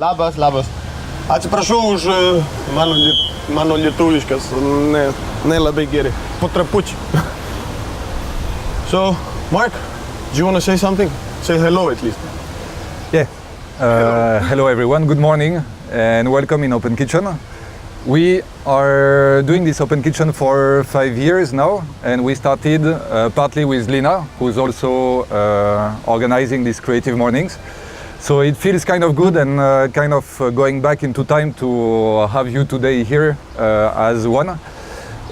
Labas. Atsiprašau už mano lietuviškas, ne labai gerai. Po trapučiu. So, Mark, do you want to say something? Say hello at least. Yeah. Hello everyone, good morning and welcome in Open Kitchen. We are doing this Open Kitchen for 5 years now, and we started partly with Lina, who's also organizing these Creative Mornings. So it feels kind of good and kind of going back into time to have you today here as one.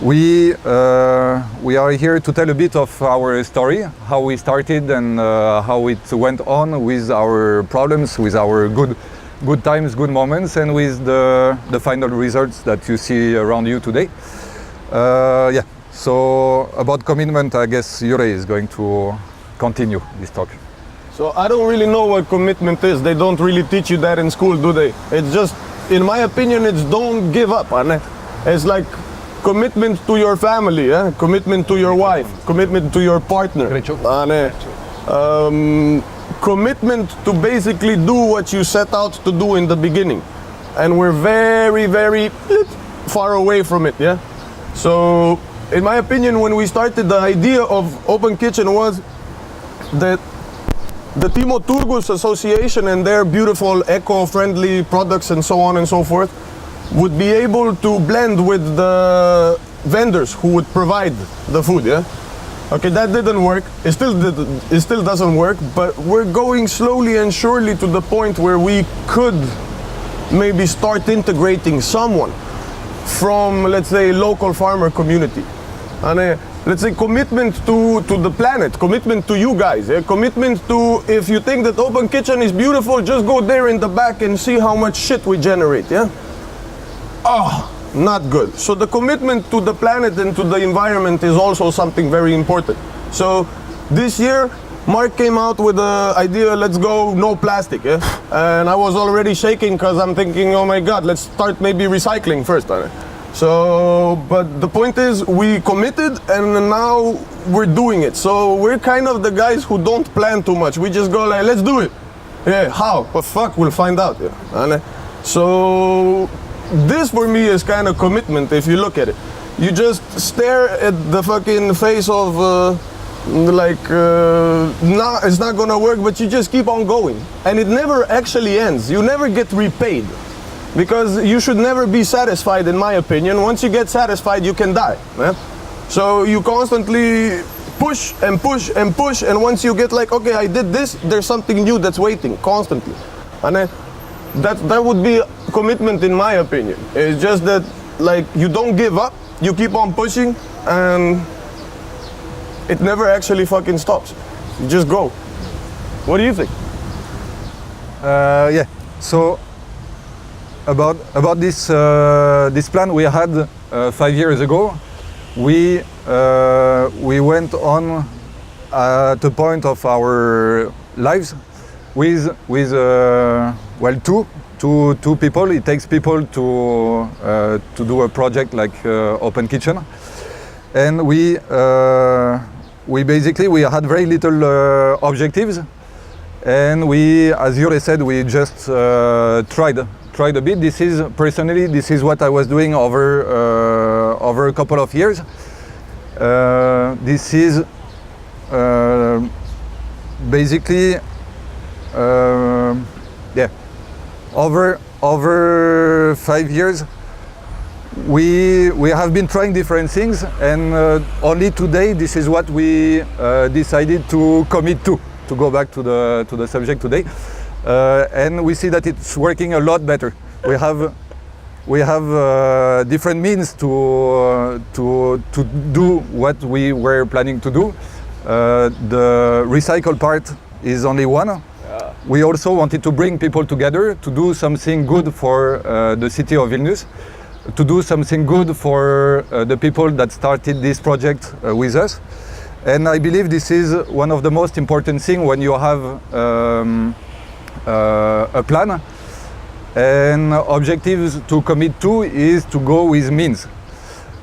We are here to tell a bit of our story, how we started and how it went on with our problems, with our good times, good moments, and with the final results that you see around you today. Yeah, so about commitment, I guess Jure is going to continue this talk. So I don't really know what commitment is. They don't really teach you that in school, do they? It's just, in my opinion, it's don't give up. It's like commitment to your family, commitment to your wife, commitment to your partner. Commitment to basically do what you set out to do in the beginning. And we're very, very far away from it, yeah? So, in my opinion, when we started, the idea of Open Kitchen was that the Timo Turgus Association and their beautiful eco-friendly products and so on and so forth would be able to blend with the vendors who would provide the food, yeah? Okay, that didn't work. It still doesn't work, but we're going slowly and surely to the point where we could maybe start integrating someone from, let's say, local farmer community. And let's say commitment to the planet, commitment to you guys, commitment to, if you think that Open Kitchen is beautiful, just go there in the back and see how much shit we generate, yeah? Oh, not good. So the commitment to the planet and to the environment is also something very important. So this year, Mark came out with the idea, let's go no plastic, yeah? And I was already shaking because I'm thinking, oh my God, let's start maybe recycling first. So, but the point is, we committed and now we're doing it. So we're kind of the guys who don't plan too much. We just go like, let's do it. Yeah, how? Well, fuck, we'll find out. Yeah. So this for me is kind of commitment if you look at it. You just stare at the fucking face of nah, it's not gonna work, but you just keep on going. And it never actually ends. You never get repaid. Because you should never be satisfied, in my opinion. Once you get satisfied, you can die. Yeah? So you constantly push and push and push, and once you get like, okay, I did this, there's something new that's waiting constantly. And that would be commitment, in my opinion. It's just that, like, you don't give up, you keep on pushing, and it never actually fucking stops. You just go. What do you think? Yeah. So about this this plan we had 5 years ago, we went on at a point of our lives with well two people. It takes people to do a project like Open Kitchen, and we basically we had very little objectives, and we, as Jure said, we just tried a bit. This is what I was doing over a couple of years. This is basically yeah, over 5 years we have been trying different things, and only today this is what we decided to commit to go back to the subject today. And we see that it's working a lot better. We have different means to do what we were planning to do. The recycle part is only one. Yeah. We also wanted to bring people together to do something good for the city of Vilnius, to do something good for the people that started this project with us. And I believe this is one of the most important things when you have a plan and objectives to commit to is to go with means.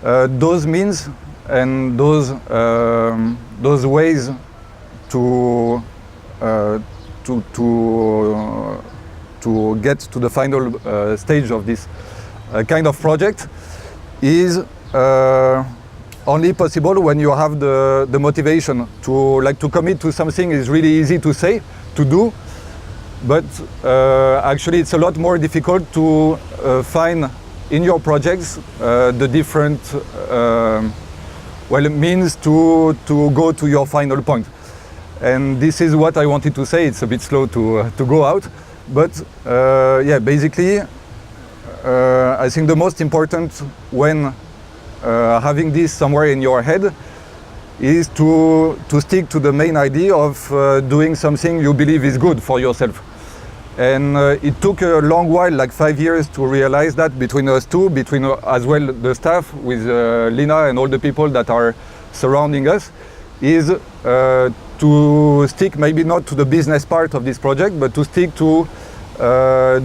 Those means and those ways to to get to the final stage of this kind of project is only possible when you have the motivation to commit to something. Is really easy to say, to do, but actually it's a lot more difficult to find in your projects the different means to go to your final point. And this is what I wanted to say. It's a bit slow to go out, but basically I think the most important when having this somewhere in your head is to stick to the main idea of doing something you believe is good for yourself. And it took a long while, like 5 years, to realize that between us two, between as well the staff with Lina and all the people that are surrounding us, is to stick maybe not to the business part of this project, but to stick to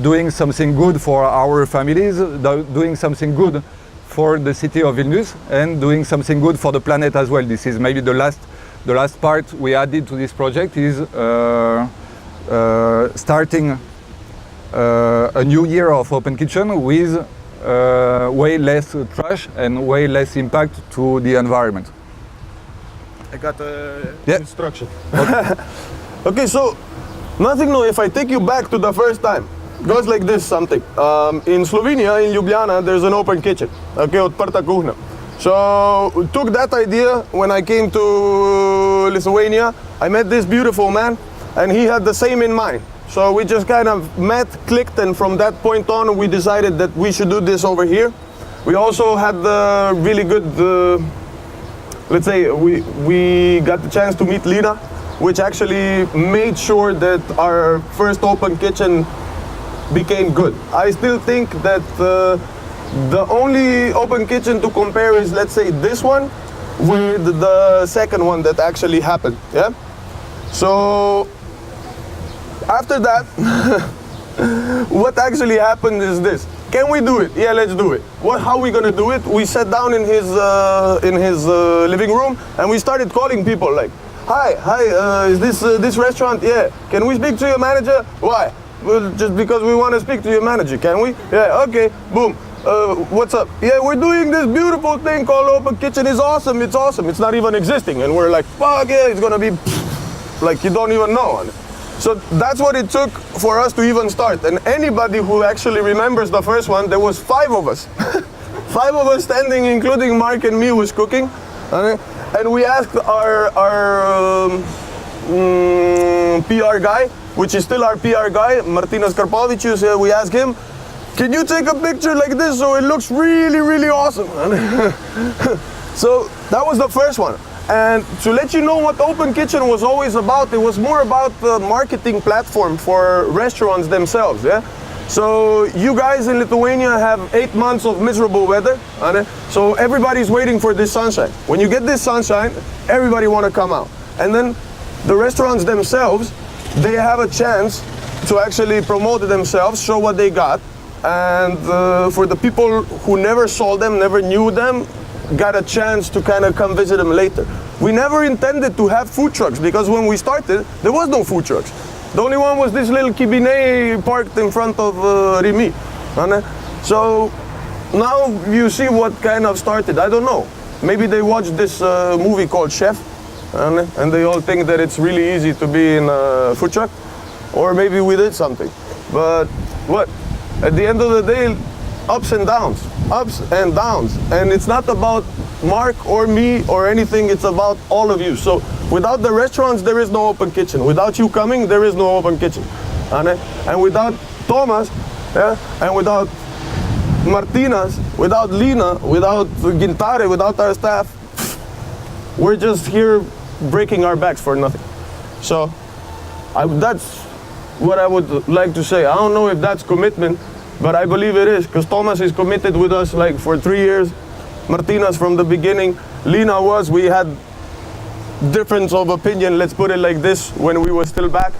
doing something good for our families, doing something good for the city of Vilnius, and doing something good for the planet as well. This is maybe the last part we added to this project, is starting a new year of Open Kitchen with way less trash and way less impact to the environment. I got the instruction. Okay, so nothing new. If I take you back to the first time, goes like this something. In Slovenia, in Ljubljana, there's an open kitchen. Okay, odprta kuhna. So took that idea when I came to Lithuania. I met this beautiful man, and he had the same in mind. So we just kind of met, clicked, and from that point on, we decided that we should do this over here. We also had the really good, let's say, we got the chance to meet Lina, which actually made sure that our first open kitchen became good. I still think that the only open kitchen to compare is, let's say, this one with the second one that actually happened. Yeah. So after that, what actually happened is this: can we do it? Yeah, let's do it. How are we gonna do it? We sat down in his living room and we started calling people like, "Hi, is this restaurant? Yeah. Can we speak to your manager? Why? Well, just because we want to speak to your manager. Can we? Yeah. Okay. Boom. What's up? Yeah, we're doing this beautiful thing called Open Kitchen. It's awesome. It's awesome. It's not even existing." And we're like, "Fuck yeah, it's gonna be like you don't even know." So that's what it took for us to even start. And anybody who actually remembers the first one, there was 5 of us. 5 of us standing, including Mark and me, was cooking. And we asked our PR guy, which is still our PR guy, Martinas Karpovicius, we asked him, "Can you take a picture like this so it looks really, really awesome?" So that was the first one. And to let you know what Open Kitchen was always about, it was more about the marketing platform for restaurants themselves. Yeah. So you guys in Lithuania have 8 months of miserable weather, so everybody's waiting for this sunshine. When you get this sunshine, everybody want to come out. And then the restaurants themselves, they have a chance to actually promote themselves, show what they got. And for the people who never saw them, never knew them, got a chance to kind of come visit them later. We never intended to have food trucks, because when we started, there was no food trucks. The only one was this little cabinet parked in front of Rimi. So now you see what kind of started. I don't know. Maybe they watched this movie called Chef, and they all think that it's really easy to be in a food truck. Or maybe we did something. But what? At the end of the day, ups and downs. And it's not about Mark or me or anything, it's about all of you. So without the restaurants, there is no Open Kitchen. Without you coming, there is no Open Kitchen. And without Thomas, and without Martinas, without Lina, without Gintare, without our staff, we're just here breaking our backs for nothing. So that's what I would like to say. I don't know if that's commitment, but I believe it is, because Thomas is committed with us like for 3 years. Martinas from the beginning. Lina was, we had difference of opinion, let's put it like this, when we were still back,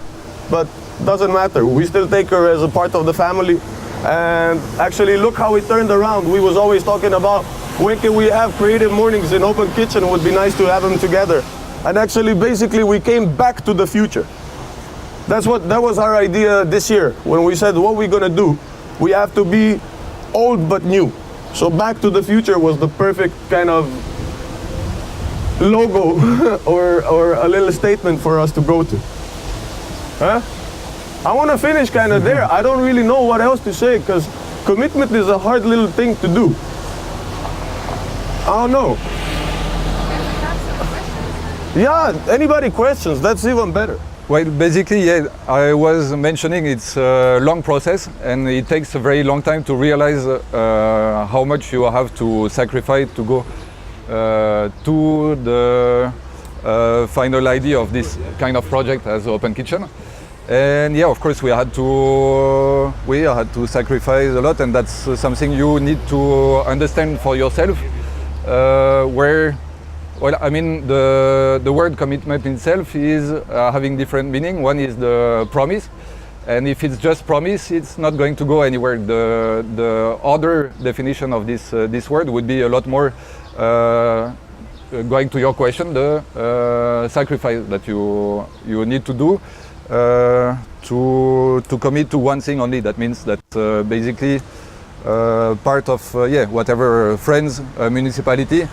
but doesn't matter. We still take her as a part of the family. And actually look how it turned around. We was always talking about when can we have Creative Mornings in Open Kitchen. It would be nice to have them together. And actually basically we came back to the future. That was our idea this year when we said what we're gonna do. We have to be old but new. So Back to the Future was the perfect kind of logo or a little statement for us to go to. Huh? I want to finish kind of there. I don't really know what else to say because commitment is a hard little thing to do. I don't know. Yeah, anybody questions, that's even better. Well, basically, yeah, I was mentioning it's a long process and it takes a very long time to realize how much you have to sacrifice to go to the final idea of this kind of project as Open Kitchen. And yeah, of course, we had to sacrifice a lot, and that's something you need to understand for yourself. Well, I mean, the word commitment itself is having different meaning. One is the promise, and if it's just promise, it's not going to go anywhere. The other definition of this word would be a lot more going to your question, the sacrifice that you need to do to commit to one thing only. That means that basically part of whatever friends, municipality.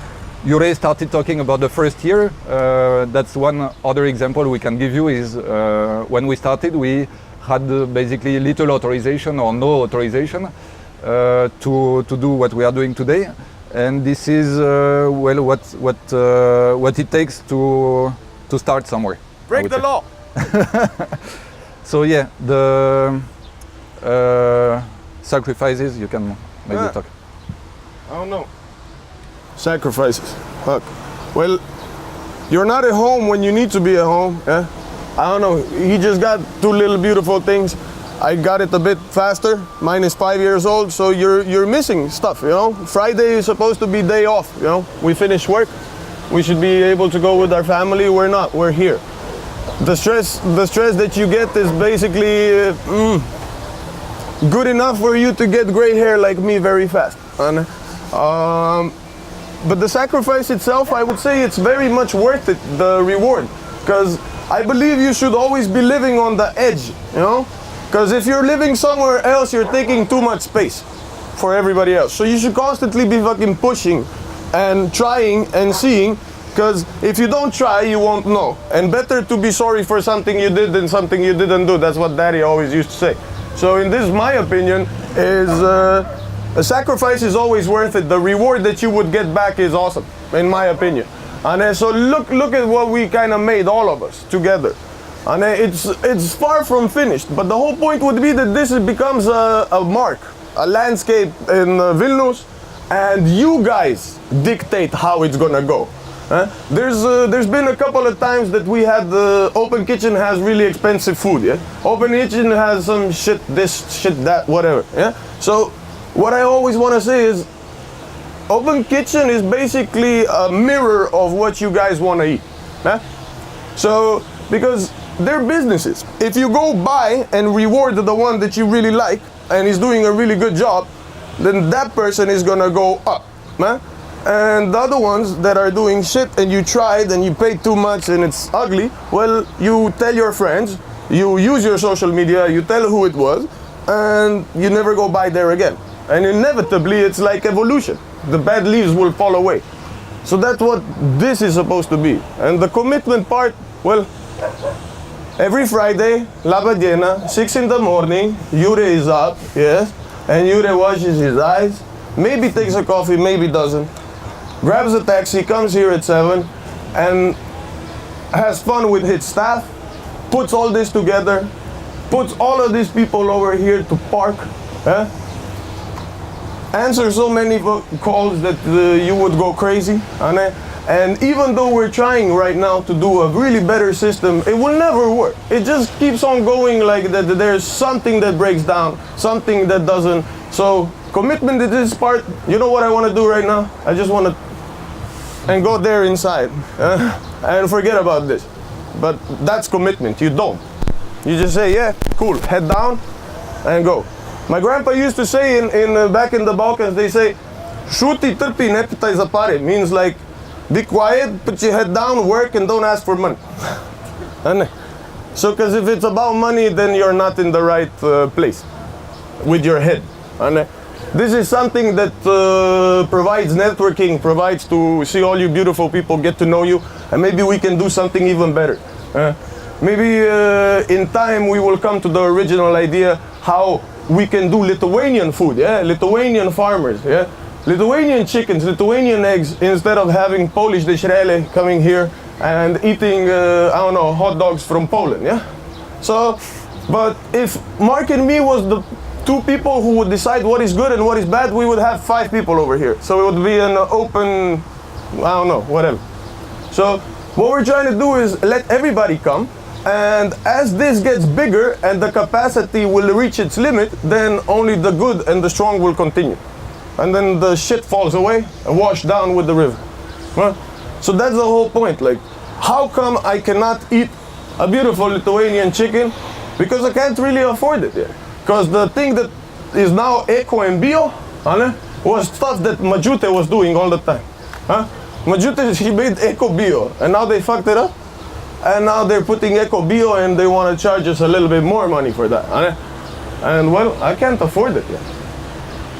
Jure started talking about the first year. That's one other example we can give you is when we started, we had basically little authorization or no authorization to do what we are doing today. And this is well what it takes to start somewhere. Break the law. So yeah, the sacrifices, you can maybe talk. I don't know. Sacrifices. Fuck. Well, you're not at home when you need to be at home. Yeah? I don't know. He just got two little beautiful things. I got it a bit faster. Mine is 5 years old, so you're missing stuff, you know. Friday is supposed to be day off, you know. We finish work. We should be able to go with our family. We're not. We're here. The stress that you get is basically good enough for you to get gray hair like me very fast. And but the sacrifice itself, I would say it's very much worth it, the reward. Because I believe you should always be living on the edge, you know? Because if you're living somewhere else, you're taking too much space for everybody else. So you should constantly be fucking pushing and trying and seeing. Because if you don't try, you won't know. And better to be sorry for something you did than something you didn't do. That's what Daddy always used to say. So in this, my opinion, is a sacrifice is always worth it. The reward that you would get back is awesome, in my opinion. And so look at what we kind of made, all of us, together. And it's far from finished, but the whole point would be that this becomes a mark, a landscape in Vilnius, and you guys dictate how it's gonna go. There's been a couple of times that we had the Open Kitchen has really expensive food, yeah? Open Kitchen has some shit, this, shit, that, whatever, yeah? So what I always want to say is Open Kitchen is basically a mirror of what you guys want to eat. Yeah? So, because they're businesses. If you go buy and reward the one that you really like and is doing a really good job, then that person is going to go up. Yeah? And the other ones that are doing shit and you tried and you paid too much and it's ugly, well, you tell your friends, you use your social media, you tell who it was, and you never go buy there again. And inevitably, it's like evolution. The bad leaves will fall away. So that's what this is supposed to be. And the commitment part, well, every Friday, La Badiena, 6 in the morning, Jure is up, yes, and Jure washes his eyes, maybe takes a coffee, maybe doesn't, grabs a taxi, comes here at 7, and has fun with his staff, puts all this together, puts all of these people over here to park, answer so many calls that you would go crazy. And even though we're trying right now to do a really better system, it will never work. It just keeps on going like that. There's something that breaks down, something that doesn't. So commitment to this part, you know what I want to do right now? I just want to and go there inside and forget about this. But that's commitment. You don't. You just say, yeah, cool, head down and go. My grandpa used to say in back in the Balkans, they say, "Šuti, trpi, ne pitaj za pare." Means like, be quiet, put your head down, work, and don't ask for money. So, because if it's about money, then you're not in the right place with your head. And this is something that provides networking, provides to see all you beautiful people, get to know you, and maybe we can do something even better. Maybe in time we will come to the original idea how we can do Lithuanian food, yeah, Lithuanian farmers, yeah, Lithuanian chickens, Lithuanian eggs, instead of having Polish dešrelė coming here and eating, I don't know, hot dogs from Poland, yeah? So, but if Mark and me was the two people who would decide what is good and what is bad, we would have 5 people over here. So it would be an open, I don't know, whatever. So what we're trying to do is let everybody come, and as this gets bigger and the capacity will reach its limit, then only the good and the strong will continue. And then the shit falls away and washed down with the river. Huh? So that's the whole point. Like, how come I cannot eat a beautiful Lithuanian chicken? Because I can't really afford it yet. Because the thing that is now eco and bio was stuff that Majute was doing all the time. Huh? Majute, she made eco bio, and now they fucked it up. And now they're putting eco bio and they want to charge us a little bit more money for that. And well, I can't afford it yet.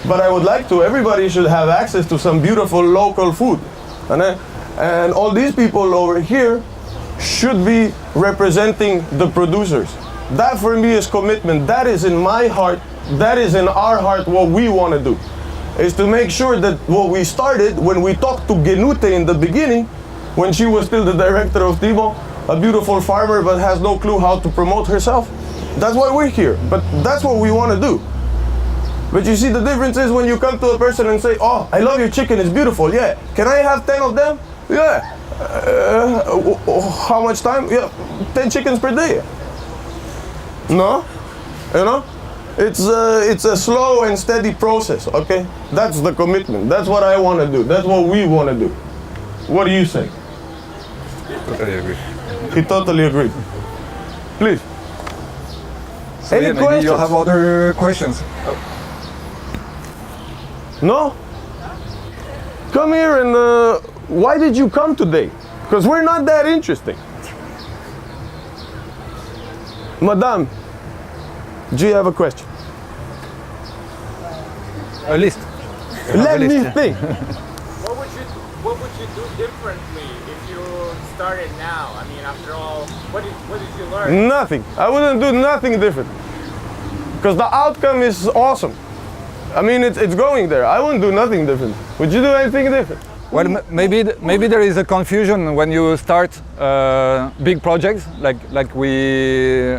But I would like to. Everybody should have access to some beautiful local food. And all these people over here should be representing the producers. That for me is commitment. That is in my heart. That is in our heart what we want to do. Is to make sure that what we started when we talked to Genute in the beginning, when she was still the director of Timo, a beautiful farmer but has no clue how to promote herself. That's why we're here. But that's what we want to do. But you see, the difference is when you come to a person and say, oh, I love your chicken, it's beautiful, yeah. Can I have 10 of them? Yeah. How much time? Yeah, 10 chickens per day. No? You know? It's a slow and steady process, okay? That's the commitment. That's what I want to do. That's what we want to do. What do you say? Totally agree. He totally agreed. Please. So Any yeah, maybe questions? you have other questions. No? Come here and why did you come today? Because we're not that interesting. Madame, do you have a question? A list. Let me think. What would you do differently if you started now? I mean, after all, what did you learn? Nothing. I wouldn't do nothing different. Because the outcome is awesome. I mean, it's going there. I wouldn't do nothing different. Would you do anything different? Well, maybe there is a confusion when you start big projects like we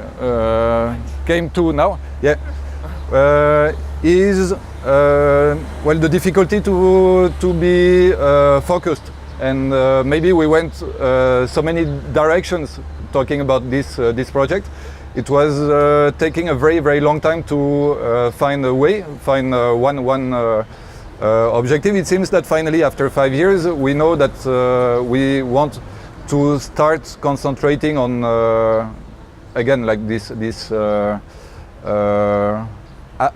came to now. Yeah, is well, the difficulty to be focused, and maybe we went so many directions talking about this project. It was taking a very long time to find a way, find one objective. It seems that finally, after 5 years, we know that we want to start concentrating on again, like this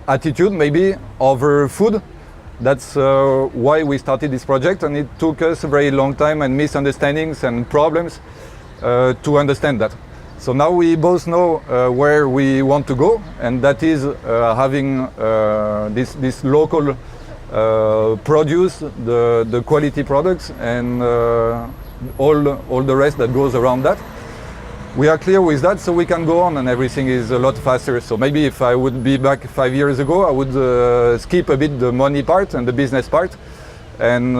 attitude maybe over food. That's why we started this project, and it took us a very long time and misunderstandings and problems to understand that. So now we both know where we want to go, and that is having this local produce, the quality products, and all the rest that goes around that. We are clear with that, so we can go on, and everything is a lot faster. So maybe if I would be back 5 years ago, I would skip a bit the money part and the business part, and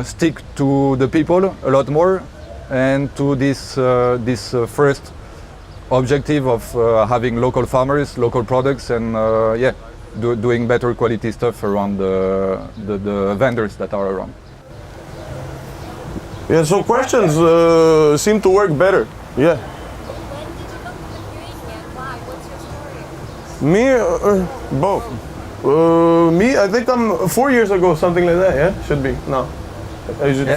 stick to the people a lot more, and to this first objective of having local farmers, local products, and yeah, doing better quality stuff around the vendors that are around. Yeah, so questions seem to work better. Yeah. When did you come to Lithuania and why? What's your story? Me, both. Me, I think I'm 4 years ago, something like that. Yeah, should be. No, I should, Yeah.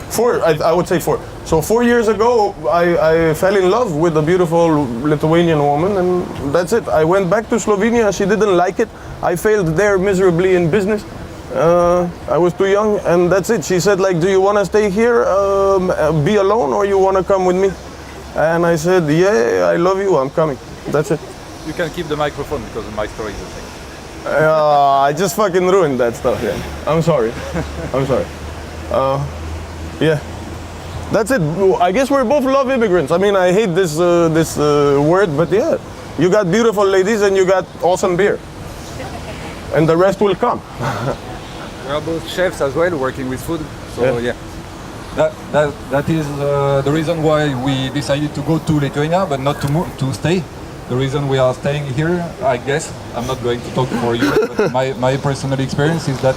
four. I would say 4. So 4 years ago, I fell in love with a beautiful Lithuanian woman, and that's it. I went back to Slovenia. She didn't like it. I failed there miserably in business. I was too young, and that's it. She said, like, do you want to stay here, be alone, or you want to come with me? And I said, yeah, I love you, I'm coming. That's it. You can keep the microphone because my story is the same. I just fucking ruined that stuff, yeah. I'm sorry. I'm sorry. Yeah. That's it. I guess we both love immigrants. I mean, I hate this word, but yeah. You got beautiful ladies and you got awesome beer. And the rest will come. We are both chefs as well, working with food. So yeah. That is the reason why we decided to go to Lithuania, but not to stay. The reason we are staying here, I guess, I'm not going to talk for you, but my personal experience is that,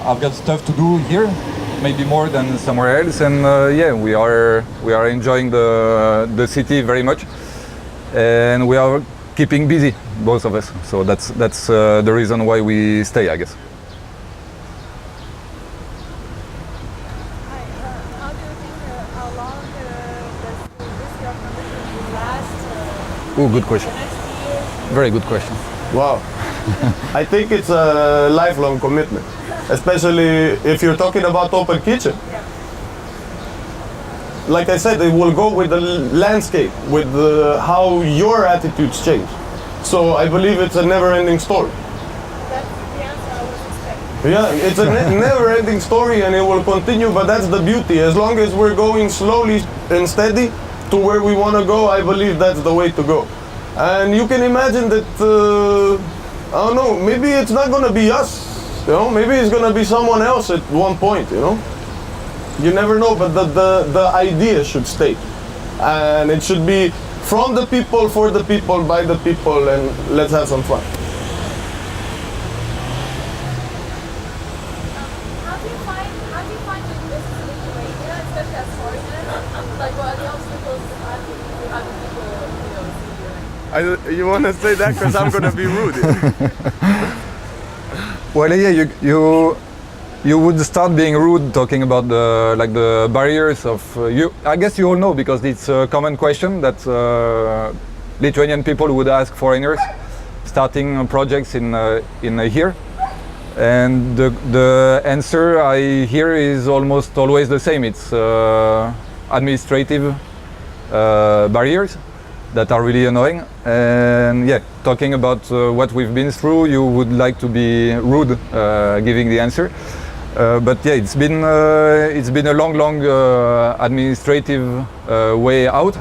I've got stuff to do here, maybe more than somewhere else, and yeah, we are enjoying the city very much, and we are keeping busy, both of us. So that's the reason why we stay, I guess. How do you think how long this your commitment will last? Oh, good question. The next year? Very good question. Wow. I think it's a lifelong commitment, especially if you're talking about open kitchen. Like I said, it will go with the landscape, with how your attitudes change. So I believe it's a never-ending story. That's the answer I was expecting. Yeah, it's a never-ending story and it will continue, but that's the beauty. As long as we're going slowly and steady to where we want to go, I believe that's the way to go. And you can imagine that, I don't know, maybe it's not going to be us, you know, maybe it's going to be someone else at one point, you know. You never know, but the idea should stay. And it should be from the people, for the people, by the people, and let's have some fun. How do you find doing business in Lithuania, especially as foreigners? Like, what are the obstacles you have people, see you? You want to say that because I'm going to be rude. Well, yeah, you would start being rude talking about the barriers of you. I guess you all know, because it's a common question that Lithuanian people would ask foreigners starting projects in here, and the answer I hear is almost always the same. It's administrative barriers that are really annoying. And yeah, talking about what we've been through, you would like to be rude giving the answer. But yeah, it's been a long administrative way out.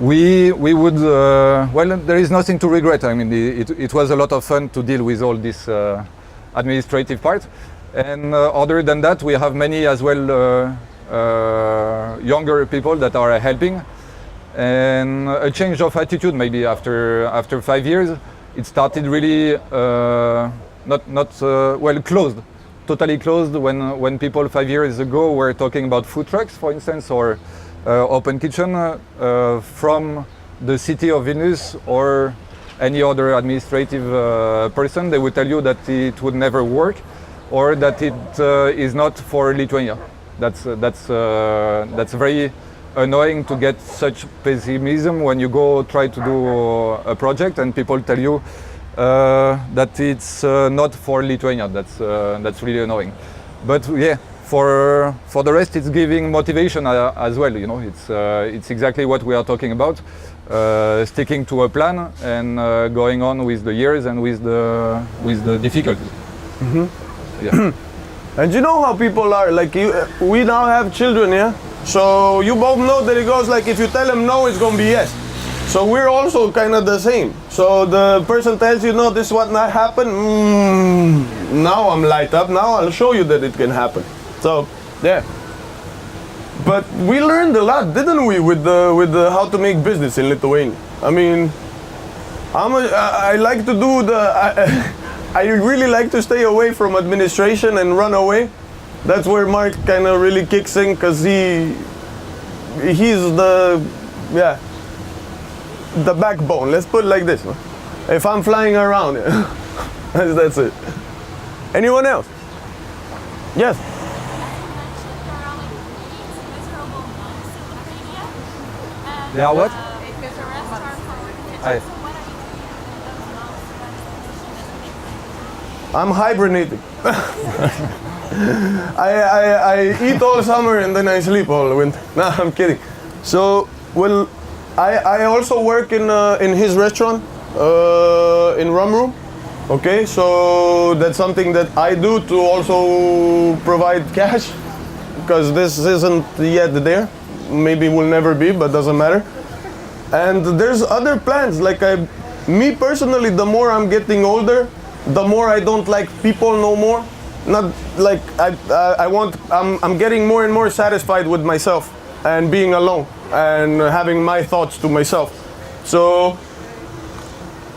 We would well, there is nothing to regret. I mean, it was a lot of fun to deal with all this administrative part. And other than that, we have many as well younger people that are helping. And a change of attitude maybe after 5 years. It started really well, closed. Totally closed when people 5 years ago were talking about food trucks, for instance, or open kitchen from the city of Vilnius or any other administrative person. They would tell you that it would never work, or that it is not for Lithuania. That's very annoying to get such pessimism when you go try to do a project and people tell you that it's not for Lithuania. That's really annoying. But yeah, for the rest, it's giving motivation as well. You know, it's exactly what we are talking about: sticking to a plan and going on with the years and with the difficulties. Mm-hmm. Yeah. And you know how people are. Like we now have children, yeah. So you both know that it goes like if you tell them no, it's gonna be yes. So we're also kind of the same. So the person tells you, no, this what not happen. Now I'm light up. Now I'll show you that it can happen. So yeah. But we learned a lot, didn't we, with the how to make business in Lithuania? I mean, I like to do I really like to stay away from administration and run away. That's where Mark kind of really kicks in, because he's the backbone. Let's put it like this. No? If I'm flying around, that's it. Anyone else? Yes. They are what? There's a restaurant for women. I- So what are you doing with those months? I'm hibernating. I eat all summer and then I sleep all winter. No, I'm kidding. So, well, I also work in his restaurant in Rum Room. Okay, so that's something that I do to also provide cash, because this isn't yet there. Maybe will never be, but doesn't matter. And there's other plans. Like me personally, the more I'm getting older, the more I don't like people no more. Not like I'm getting more and more satisfied with myself and being alone and having my thoughts to myself. So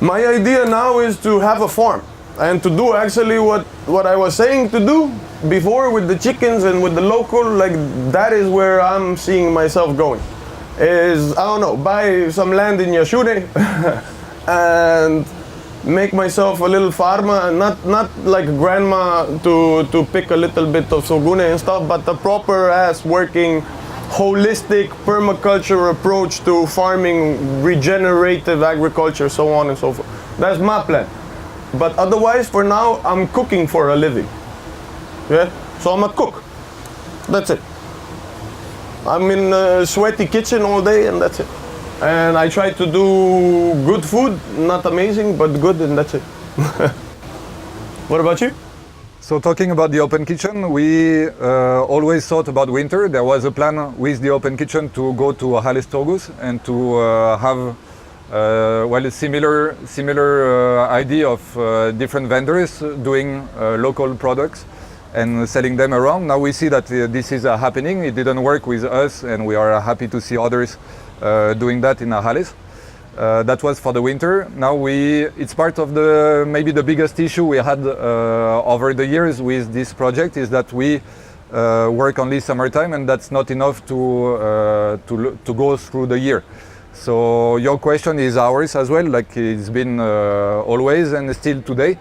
my idea now is to have a farm and to do actually what I was saying to do before with the chickens and with the local. Like that is where I'm seeing myself going. Is, I don't know, buy some land in Yashure and make myself a little farma, not like grandma to pick a little bit of sogune and stuff, but a proper ass working holistic permaculture approach to farming, regenerative agriculture, so on and so forth. That's my plan. But otherwise, for now, I'm cooking for a living. Yeah, so I'm a cook. That's it. I'm in a sweaty kitchen all day, and that's it. And I try to do good food, not amazing, but good, and that's it. What about you? So talking about the open kitchen, we always thought about winter. There was a plan with the open kitchen to go to Hales Torgus and to have a similar idea of different vendors doing local products and selling them around. Now we see that this is happening. It didn't work with us, and we are happy to see others doing that in Hales. That was for the winter. Now it's part of maybe the biggest issue we had over the years with this project is that we work only summertime, and that's not enough to go through the year. So your question is ours as well, like it's been always and still today.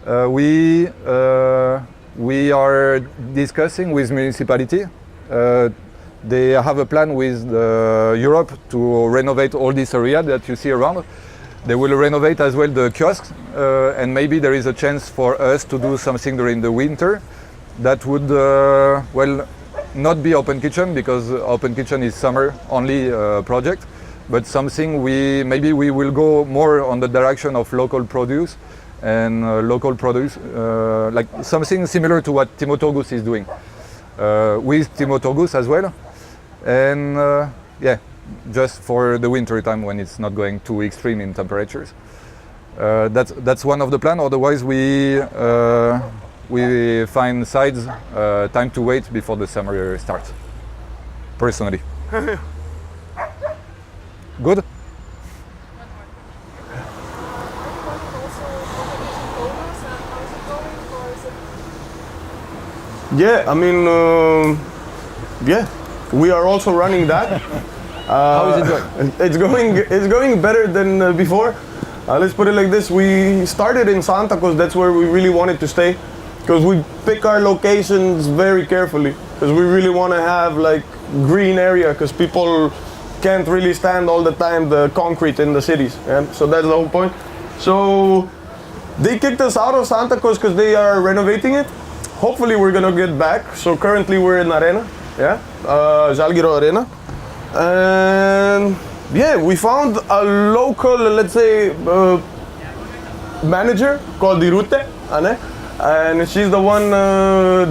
We are discussing with municipality. They have a plan with Europe to renovate all this area that you see around. They will renovate as well the kiosks, and maybe there is a chance for us to do something during the winter that would, not be open kitchen, because open kitchen is summer only project, but something maybe we will go more on the direction of local produce and like something similar to what Timo Torgus is doing with Timo Torgus as well. And just for the winter time when it's not going too extreme in temperatures. That's one of the plan. Otherwise, we find sides time to wait before the summer starts. Personally, good. Yeah, I mean, we are also running that. How is it going? It's going better than before. Let's put it like this: we started in Santa Cruz. That's where we really wanted to stay, because we pick our locations very carefully. Because we really want to have like green area, because people can't really stand all the time the concrete in the cities. Yeah? So that's the whole point. So they kicked us out of Santa Cruz because they are renovating it. Hopefully we're gonna get back. So currently we're in Arena, Žalgirio Arena. And we found a local, let's say, manager called Irute, and she's the one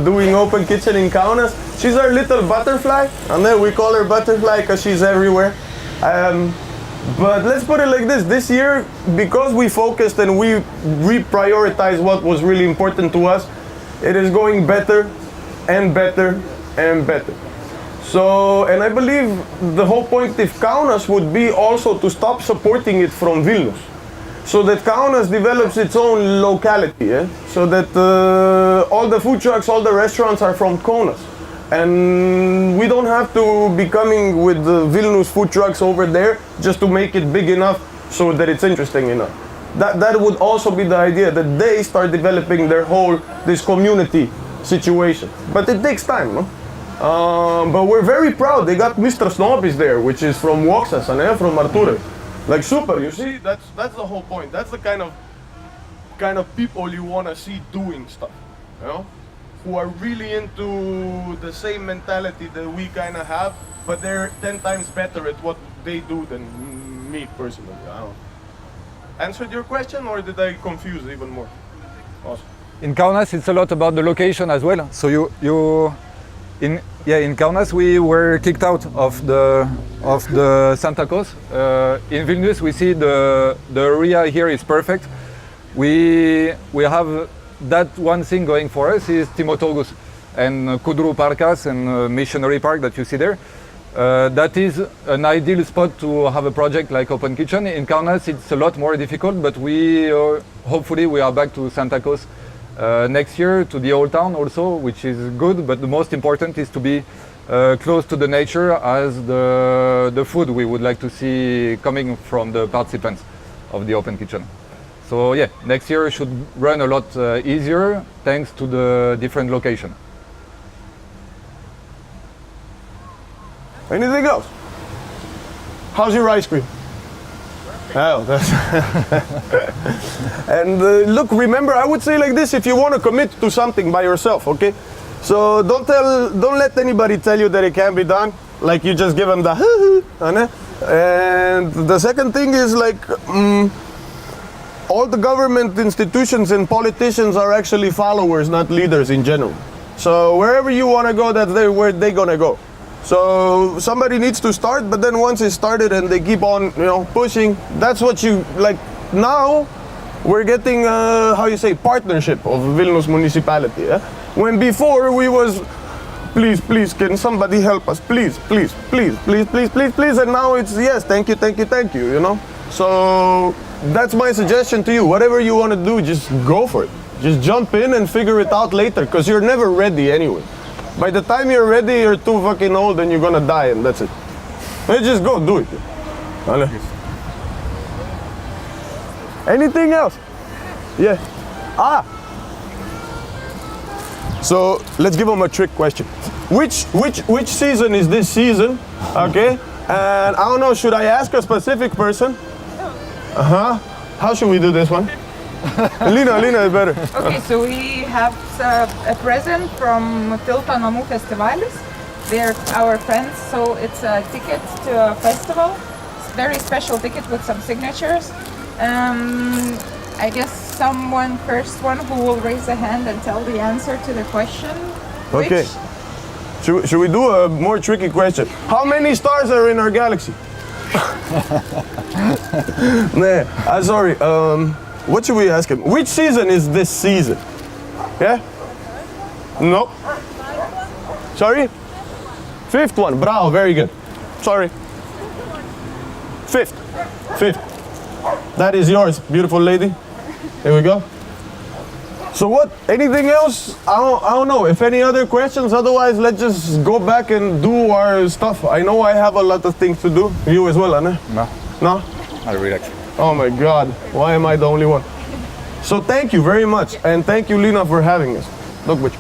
doing open kitchen in Kaunas. She's our little butterfly, and then we call her Butterfly because she's everywhere. But let's put it like this: this year, because we focused and we reprioritized what was really important to us, it is going better and better and better. So, and I believe the whole point of Kaunas would be also to stop supporting it from Vilnius, so that Kaunas develops its own locality, so that all the food trucks, all the restaurants are from Kaunas. And we don't have to be coming with the Vilnius food trucks over there just to make it big enough so that it's interesting enough. That would also be the idea, that they start developing this community situation. But it takes time, no? But we're very proud. They got Mr. Snobis there, which is from Woksas and from Arture. Like super, you see, that's the whole point. That's the kind of kind of people you want to see doing stuff, you know, who are really into the same mentality that we kind of have, but they're 10 times better at what they do than me personally. I don't know. Answered your question, or did I confuse even more? Awesome. In Kaunas, it's a lot about the location as well. So in Kaunas we were kicked out of the Santa Claus. In Vilnius we see the area here is perfect. We have that one thing going for us is Timo Turgus and Kudru Parkas and Missionary Park that you see there. That is an ideal spot to have a project like Open Kitchen. In Kaunas it's a lot more difficult, but hopefully we are back to Santa Claus next year, to the old town also, which is good, but the most important is to be close to the nature as the food we would like to see coming from the participants of the Open Kitchen. So yeah, next year should run a lot easier thanks to the different location. Anything else? How's your ice cream? Oh, that's and look, remember, I would say like this: if you want to commit to something by yourself, okay? So don't let anybody tell you that it can't be done. Like you just give them the and the second thing is like all the government institutions and politicians are actually followers, not leaders in general. So wherever you want to go, that's where they're gonna go. So somebody needs to start, but then once it's started and they keep on, pushing, that's what you like. Now we're getting how you say partnership of Vilnius municipality. Yeah? When before we was, please, can somebody help us? Please, and now it's yes, thank you. So that's my suggestion to you. Whatever you want to do, just go for it. Just jump in and figure it out later, because you're never ready anyway. By the time you're ready, you're too fucking old and you're gonna die, and that's it. Just go do it. Anything else? Yeah. So let's give them a trick question. Which season is this season? Okay. And I don't know. Should I ask a specific person? How should we do this one? Lina is better. Okay, so we have a present from Tilto Namų Festivalis. They're our friends, so it's a ticket to a festival. It's a very special ticket with some signatures. I guess first one who will raise a hand and tell the answer to the question. Okay. Should we do a more tricky question? How many stars are in our galaxy? Nah, sorry. What should we ask him? Which season is this season? Yeah? No. Sorry? Fifth one. Bravo, very good. Sorry. Fifth. That is yours, beautiful lady. Here we go. So what? Anything else? I don't know. If any other questions, otherwise let's just go back and do our stuff. I know I have a lot of things to do. You as well, Anna? No? I relax. Oh my God, why am I the only one? So thank you very much, and thank you, Lina, for having us. Look, bitch.